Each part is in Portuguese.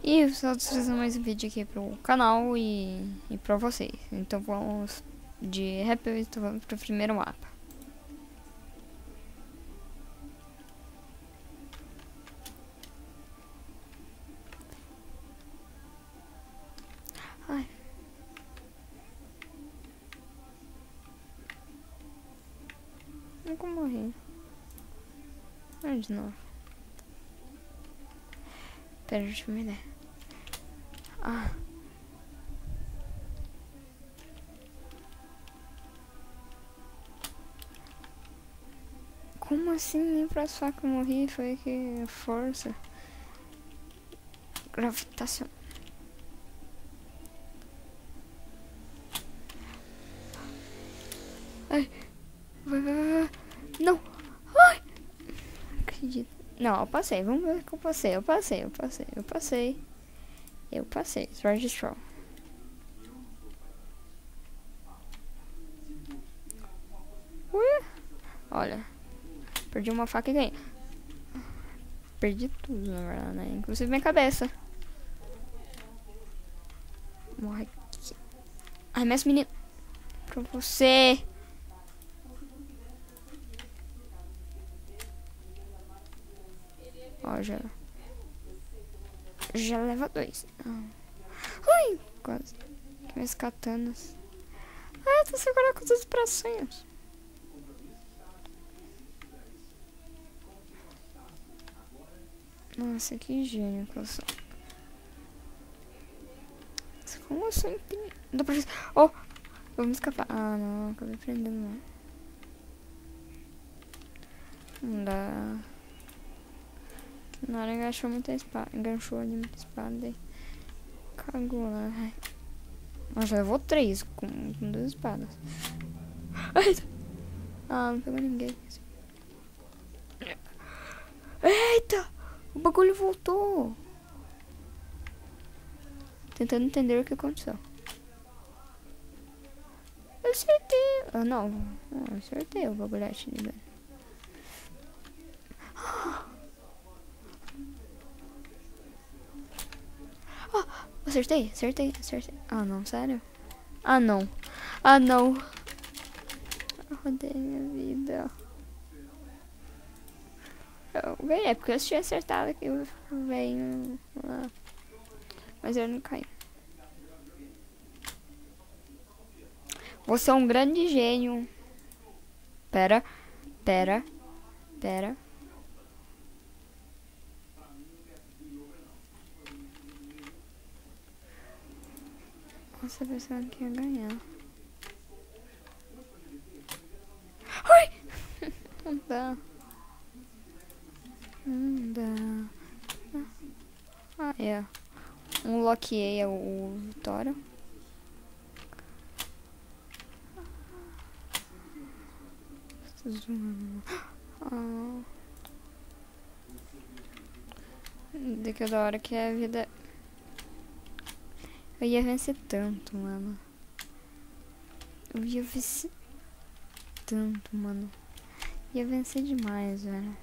E só trazendo mais um vídeo aqui pro canal e pra vocês. Então vamos de Happy, então vamos pro primeiro mapa. Ai. Nunca morri. Vamos de novo. Pera, deixa eu me ver. Ah. Como assim? Nem pra só que eu morri? Foi que força gravitacional. Ai. Vai. Não. Ai. Não acredito. Não, eu passei. Vamos ver que eu passei. Eu passei. Registrar. Olha. Perdi uma faca e ganhei. Perdi tudo, na verdade, né? Inclusive minha cabeça. Morre aqui. Arremesso, menino. Pra você. Ó, já leva 2. Ui, quase. Que minhas katanas. Ah, tô segurando com os bracinhos. Nossa, que gênio que eu sou. Como eu sou empenhado. Não dá pra... Oh, eu vou me escapar. Ah, não, acabei prendendo. Não dá. Na hora enganchou muita espada. Enganchou ali muita espada. Cagou lá, velho. Mas já levou 3 com 2 espadas. Eita! Ah, não pegou ninguém. Eita! O bagulho voltou. Tentando entender o que aconteceu. Eu acertei. Ah, não. Eu acertei o bagulhete ali, velho. Acertei. Ah, não, sério? Ah, não. Eu rodei minha vida. Eu ganhei, porque eu tinha acertado aqui o velho lá. Mas eu não caí. Você é um grande gênio. Pera. Nossa, pensando que ia ganhar. Ai! Não dá. Ah, é. Um loqueei o Vitória. Ah. Daqui da hora que a vida... Eu ia vencer tanto, mano. Ia vencer demais, velho.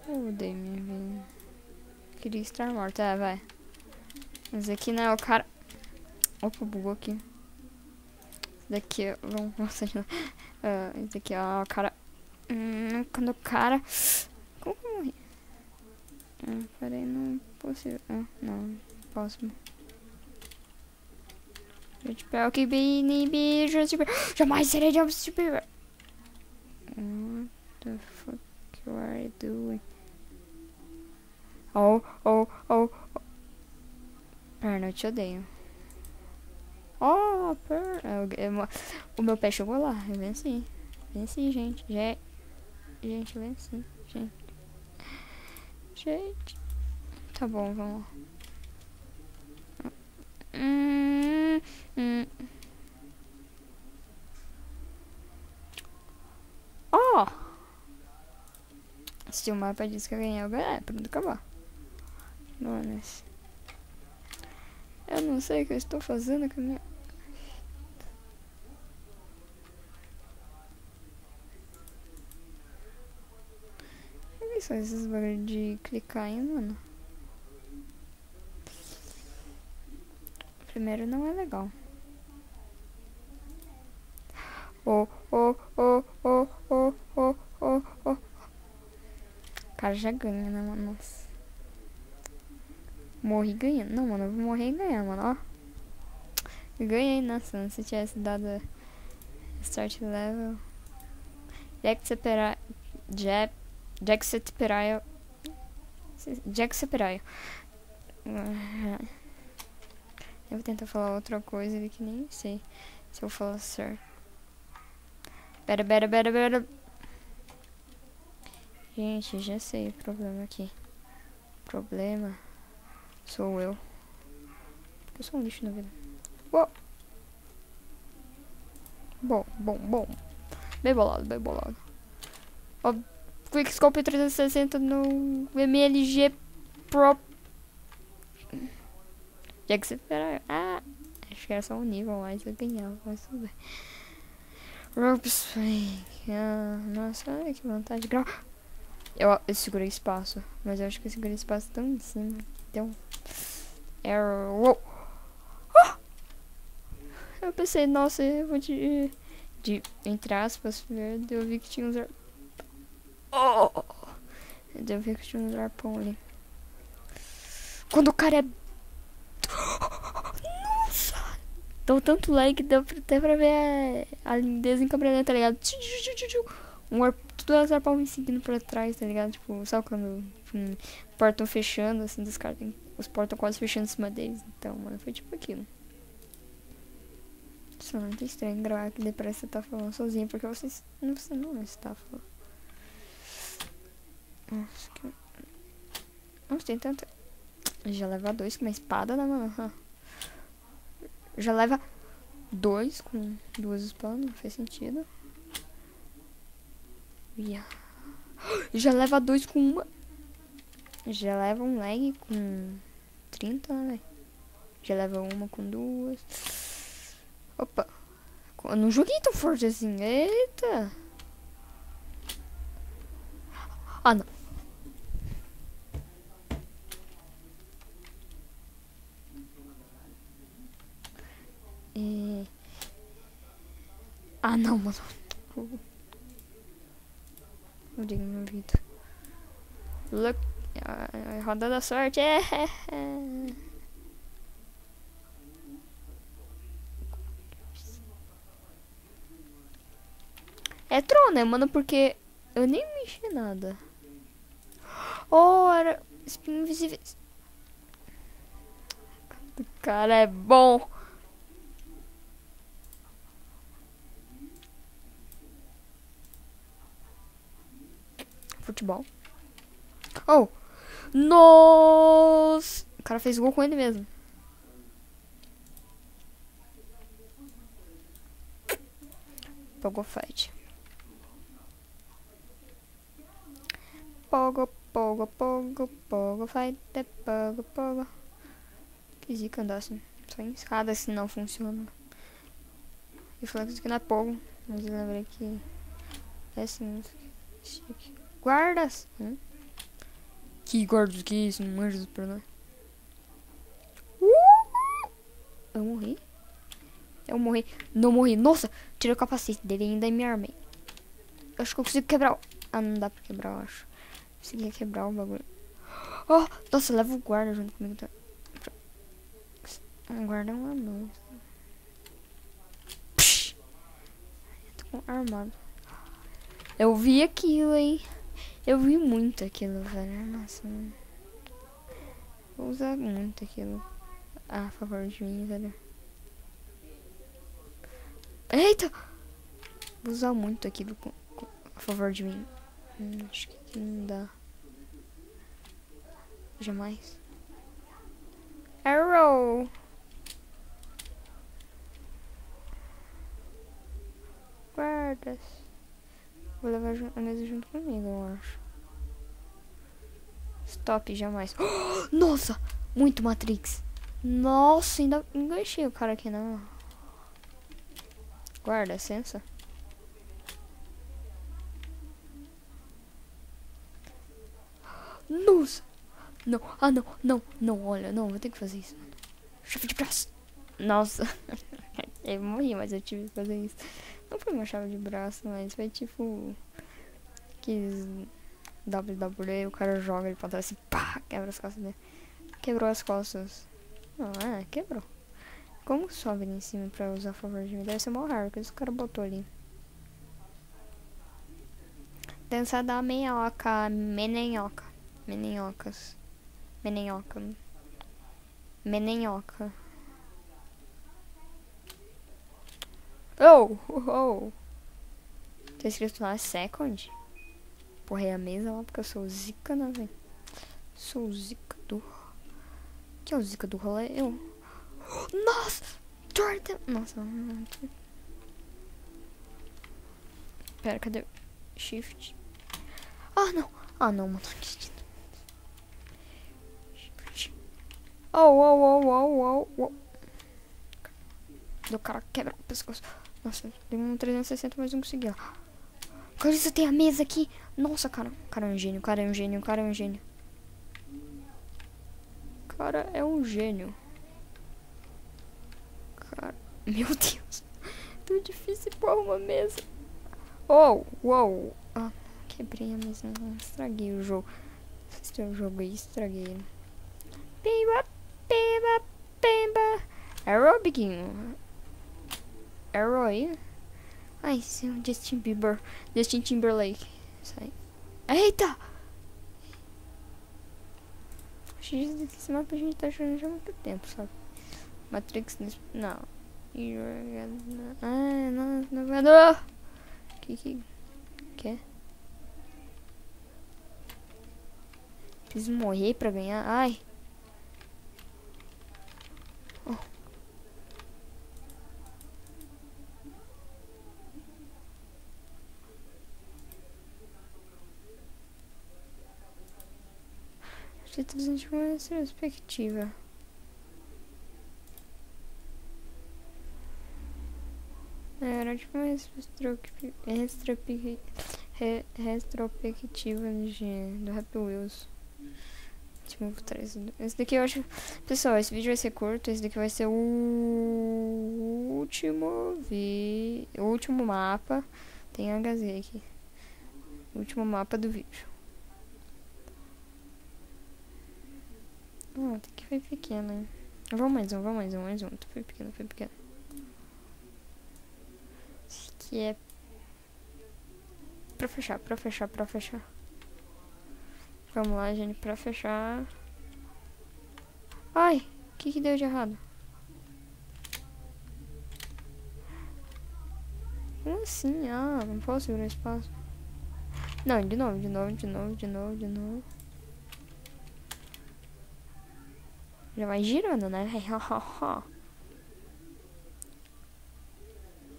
Eu odeio minha vida. Queria estar morta, vai. Mas aqui não é o cara... Opa, bugou aqui. Esse daqui, vamos mostrar de novo. Esse daqui, ó, o cara... quando o cara... Como que eu morri? Peraí, não é possível. Não posso. Espero que jamais serei de super. What the fuck you are doing? Oh. Perna, eu te odeio. Oh, o meu pé chegou lá. Eu venci. Gente. Gente, eu venci. Gente. Tá bom, vamos. Oh! Se o mapa diz que eu ganhei, eu ganhei. Pronto, acabou. Nossa. Eu não sei o que eu estou fazendo com a minha... que são esses bagulho de clicar, hein, mano? Primeiro não é legal. Oh, oh, oh, oh, oh, oh, oh, oh. O cara já ganha, né, mano? Nossa. Morri ganhando. Não, mano, eu vou morrer e ganhar, mano, ó. Eu ganhei, nossa, se tivesse dado start level. Jackseperaio. Eu vou tentar falar outra coisa ali que nem sei se eu falar certo. Pera. Gente, já sei o problema aqui. O problema sou eu. Porque eu sou um lixo na vida. Oh. Bom. Bem bolado. Ó, Quickscope 360 no MLG Pro. Já que você espera. Ah, acho que era só um nível mais eu ganhava, mas tudo bem. Rope Swing. Ah, nossa, olha que vontade de gravar. Eu segurei espaço, mas eu acho que eu segurei espaço tão em cima. Então. Error. Uou. Ah! Eu pensei, nossa, eu vou entre aspas, ver. Eu vi que tinha uns. Oh! Eu vi que tinha uns arpão ali. Quando o cara é. Nossa! Deu tanto lag que deu até pra ver a lindeza em câmera lenta, tá ligado? Tudo as arpão me seguindo pra trás, tá ligado? Tipo, sabe quando portão fechando, assim, dos caras, os portão quase fechando em cima deles. Então, mano, foi tipo aquilo. Isso é muito estranho gravar que depois você tá falando sozinho, porque você não está falando. Nossa, que... Nossa, tem tanta... Já leva 2 com uma espada, né, mano? Já leva 2 com 2 espadas, não faz sentido. Já leva 2 com uma. Já leva um lag com 30, né, velho? Já leva uma com 2. Opa. Eu não joguei tão forte assim. Eita. Ah, não. Ah, não, mano. Eu digo meu ouvido. Look. Roda da sorte. É troll, né, mano? Porque eu nem mexi nada. Oh, era espinho invisível. O cara é bom. Futebol. Oh. Nossa. O cara fez gol com ele mesmo. Pogo fight. Pogo fight. Pogo. Que zica andar assim. Só em escada assim não funciona. Eu falei que isso aqui não é pogo. Mas eu lembrei que é assim. Chique. Guardas. Que guardas que isso? Não manjo pra nós. Eu morri? Eu morri. Não morri. Nossa, tirei o capacete dele e ainda me armei. Eu acho que eu consigo quebrar. Ah, não dá pra quebrar, eu acho. Consegui quebrar o bagulho. Oh, nossa, leva o guarda junto comigo. Tá? Um guarda é um anão. Tô com armado. Eu vi aquilo, hein. Eu vi muito aquilo, velho. Nossa, mano. Vou usar muito aquilo a favor de mim, velho. Eita! Vou usar muito aquilo a favor de mim. Acho que não dá. Jamais. Arrow! Guardas. Vou levar a mesa junto comigo, eu acho. Stop, jamais. Oh, nossa! Muito Matrix. Nossa, ainda enganchei o cara aqui, não. Guarda, licença. Não. Ah, não, não, não, olha, não, vou ter que fazer isso. Chave de braço. Nossa. Eu morri, mas eu tive que fazer isso. Não foi uma chave de braço, mas foi tipo... Que WWE, o cara joga ele pra trás assim, pá, quebra as costas dele. Quebrou as costas. Não, quebrou. Como sobe ali em cima pra usar a favor de mim? Deve ser mó raro, que esse cara botou ali. Dança da meioca, menenhoca. Menenhocas. Menenhoca. Menenhoca. Oh, oh. Tá escrito lá second. Porra, é a mesa lá, porque eu sou zica, né, velho? Sou zica do... Que é o zica do rolê? Eu... Nossa! Jordan! Nossa, pera, cadê? Shift. Ah, não! Ah, não, mano. Shift. Oh. Do cara quebra o pescoço. Nossa, deu um 360, mas não consegui. Cara, isso tem a mesa aqui. Nossa, cara. Cara é um gênio, cara é um gênio, cara é um gênio. Cara é um gênio. Cara, meu Deus. Tão difícil pôr uma mesa. Oh, uou. Ah, quebrei a mesa. Estraguei o jogo. Estraguei o jogo aí, estraguei ele. Pimba, pimba, pimba. Aerobiquinho. Arrow aí. Ai, esse é o Justin Bieber. Justin Timberlake. Sai. Eita! Esse mapa a gente tá achando já há muito tempo, sabe? Matrix... Não. Ah, não, navegador! Que é? Preciso morrer pra ganhar. Ai. Oh. Acho que a gente vai essa perspectiva. Era tipo uma retrospectiva do Happy Wheels. Tipo, esse daqui eu acho... Pessoal, esse vídeo vai ser curto. Esse daqui vai ser o último mapa. Tem HZ aqui. O último mapa do vídeo. Ah, até que foi pequeno, hein? Vamos mais um. Foi pequeno. Esse aqui é... Pra fechar. Vamos lá, gente, pra fechar. Ai, o que deu de errado? Como assim? Ah, não posso segurar espaço. Não, de novo. Já vai girando, né?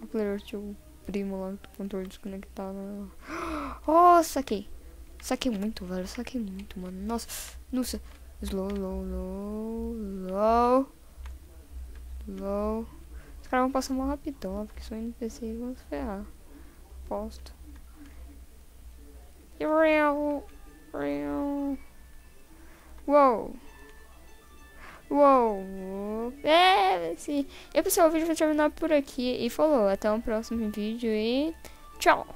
O player tio primo lá do controle desconectado. Oh, saquei. Saquei muito, velho. Saquei muito, mano. Nossa. Slow. Os caras vão passar mal rapidão, porque são NPC e vão se ferrar. Posto. Uou. Sim. E pessoal, o vídeo vai terminar por aqui. E falou, até o próximo vídeo e tchau.